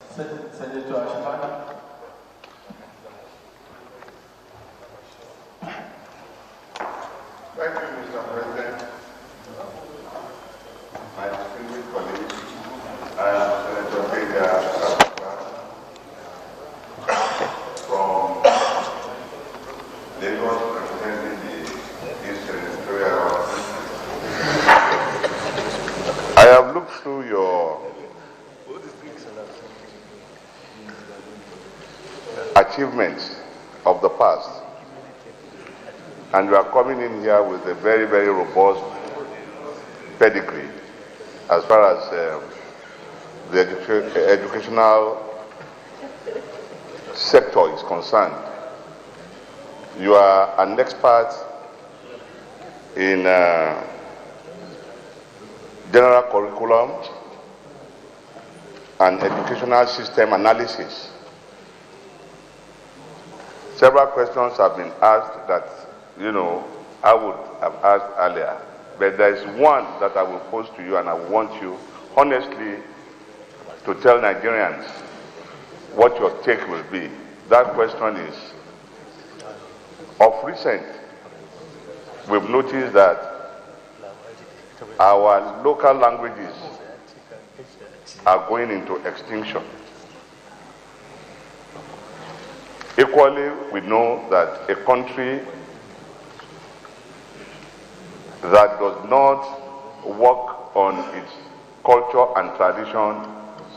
Senator Aisha. Thank you, Mr. President. My distinguished colleagues, I am Senator Aisha Abubakar from Lagos, representing the East Ministerial. I have looked through your achievements of the past, and you are coming in here with a very, very robust pedigree as far as the educational sector is concerned. You are an expert in general curriculum and educational system analysis. Several questions have been asked that, I would have asked earlier, but there is one that I will pose to you, and I want you, honestly, to tell Nigerians what your take will be. That question is, of recent, we've noticed that our local languages are going into extinction. Equally, we know that a country that does not work on its culture and tradition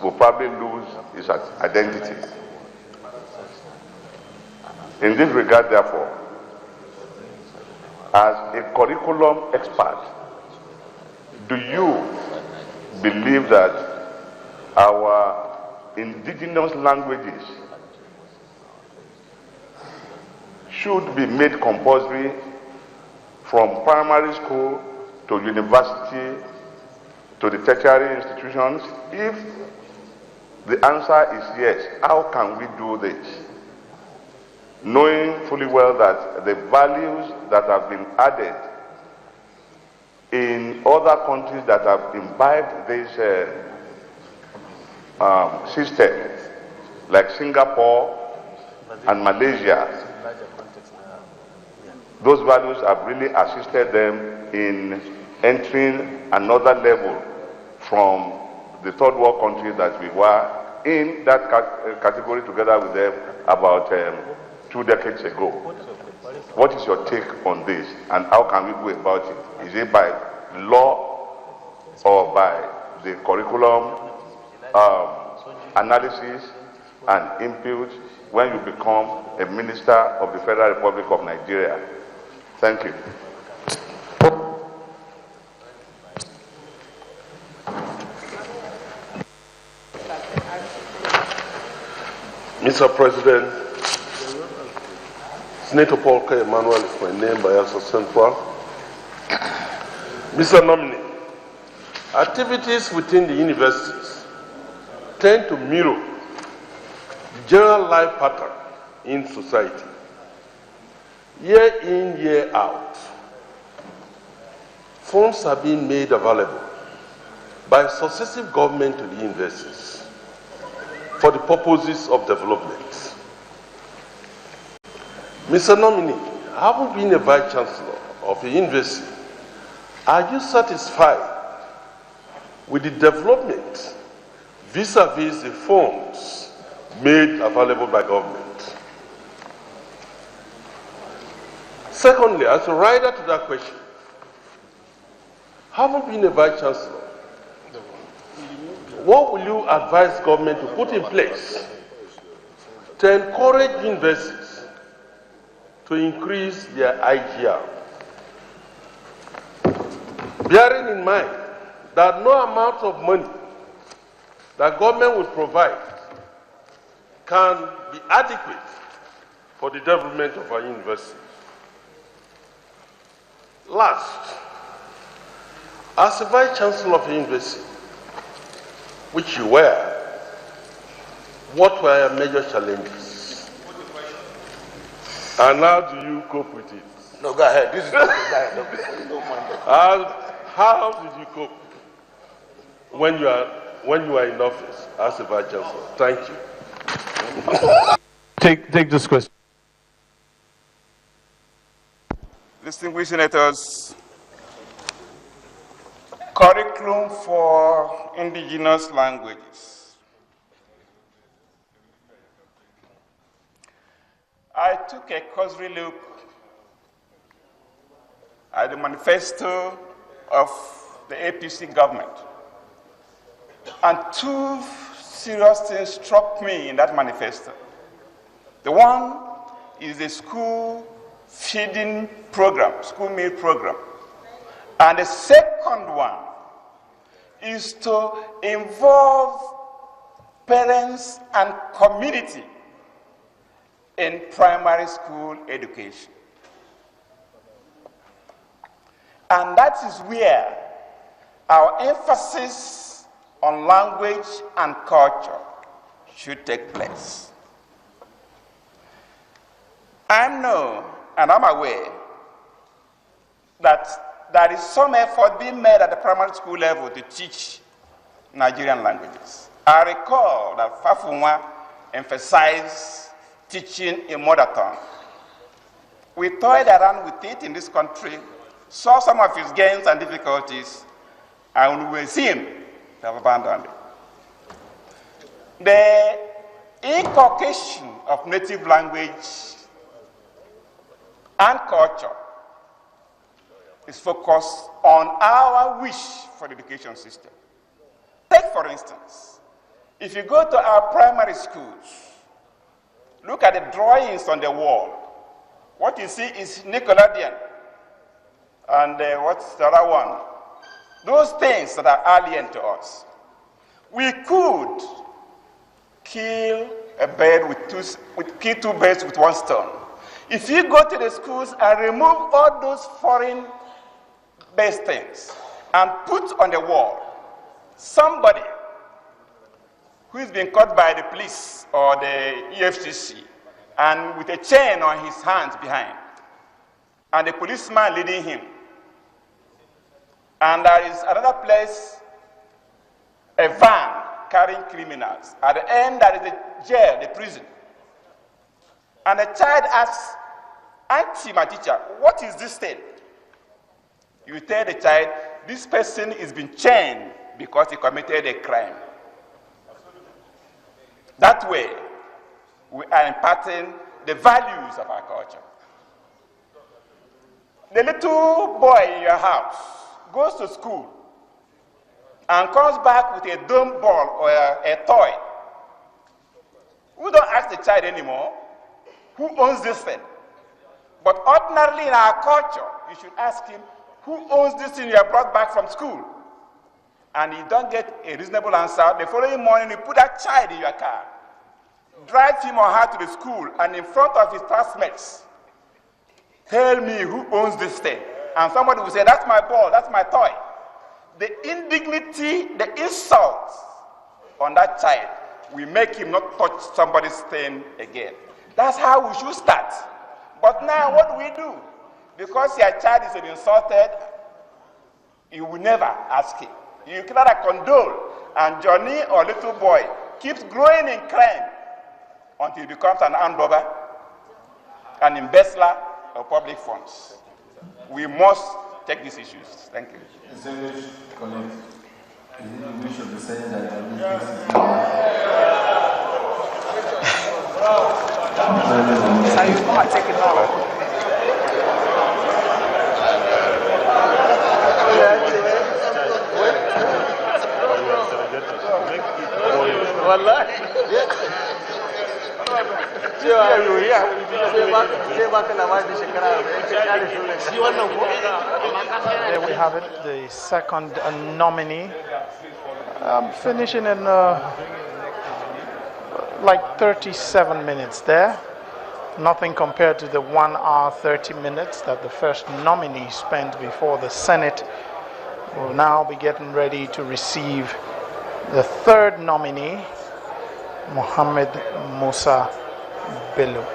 will probably lose its identity. In this regard, therefore, as a curriculum expert, do you believe that our indigenous languages should be made compulsory from primary school to university to the tertiary institutions? If the answer is yes, how can we do this? Knowing fully well that the values that have been added in other countries that have imbibed this system, like Singapore and Malaysia, those values have really assisted them in entering another level from the third world countries that we were in that category together with them about 2 decades ago. What is your take on this, and how can we go about it? Is it by law or by the curriculum analysis and input when you become a minister of the Federal Republic of Nigeria? Thank you. Mr. President, Senator Paul K. Emmanuel is my name by Asa Central. Mr. Nominee, activities within the universities tend to mirror the general life pattern in society. Year in, year out, funds are being made available by successive government to the universities for the purposes of development. Mr. Nominee, having been a Vice Chancellor of a university, are you satisfied with the development vis-a-vis the funds made available by government? Secondly, as a rider to that question, having been a Vice Chancellor, what will you advise government to put in place to encourage universities to increase their IGR? Bearing in mind that no amount of money that government will provide can be adequate for the development of our universities. Last, as a Vice Chancellor of a university, which you were, what were your major challenges? And how do you cope with it? No, go ahead. This is How did you cope when you are when you are in office as a Vice Chancellor. Thank you. Take this question. Distinguished senators, curriculum for indigenous languages. I took a cursory look at the manifesto of the APC government, and two serious things struck me in that manifesto. The one is the school feeding program, school meal program. And the second one is to involve parents and community in primary school education. And that is where our emphasis on language and culture should take place. I know and I'm aware that there is some effort being made at the primary school level to teach Nigerian languages. I recall that Fafunwa emphasized teaching a mother tongue. We toyed around with it in this country, saw some of his gains and difficulties, and we will see him to have abandoned it. The inculcation of native language and culture is focused on our wish for the education system. Take, for instance, if you go to our primary schools, look at the drawings on the wall. What you see is Nickelodeon and what's the other one? Those things that are alien to us. We could kill a bird kill two birds with one stone. If you go to the schools and remove all those foreign-based things and put on the wall somebody who is being caught by the police or the EFCC and with a chain on his hands behind, and the policeman leading him, and there is another place, a van carrying criminals. At the end, there is a jail, the prison. And the child asks, "Auntie, my teacher, what is this thing?" You tell the child, this person is being chained because he committed a crime. That way, we are imparting the values of our culture. The little boy in your house goes to school and comes back with a dumb ball or a toy. We don't ask the child anymore, who owns this thing? But ordinarily in our culture, you should ask him, who owns this thing you have brought back from school? And you don't get a reasonable answer. The following morning, you put that child in your car, drive him or her to the school, and in front of his classmates, tell me who owns this thing. And somebody will say, that's my ball, that's my toy. The indignity, the insult on that child will make him not touch somebody's thing again. That's how we should start. But now what do we do? Because your child is insulted, you will never ask him. You cannot condole, and Johnny or little boy keeps growing in crime until he becomes an armed robber, an embezzler of public funds. We must take these issues. Thank you. Distinguished colleagues, is it the wish of the Senate that So you might take it now. There we have it, the second nominee. Finishing in like 37 minutes there. Nothing compared to the 1 hour 30 minutes that the first nominee spent before the Senate. Will now be getting ready to receive the third nominee, Mohammed Musa Bello.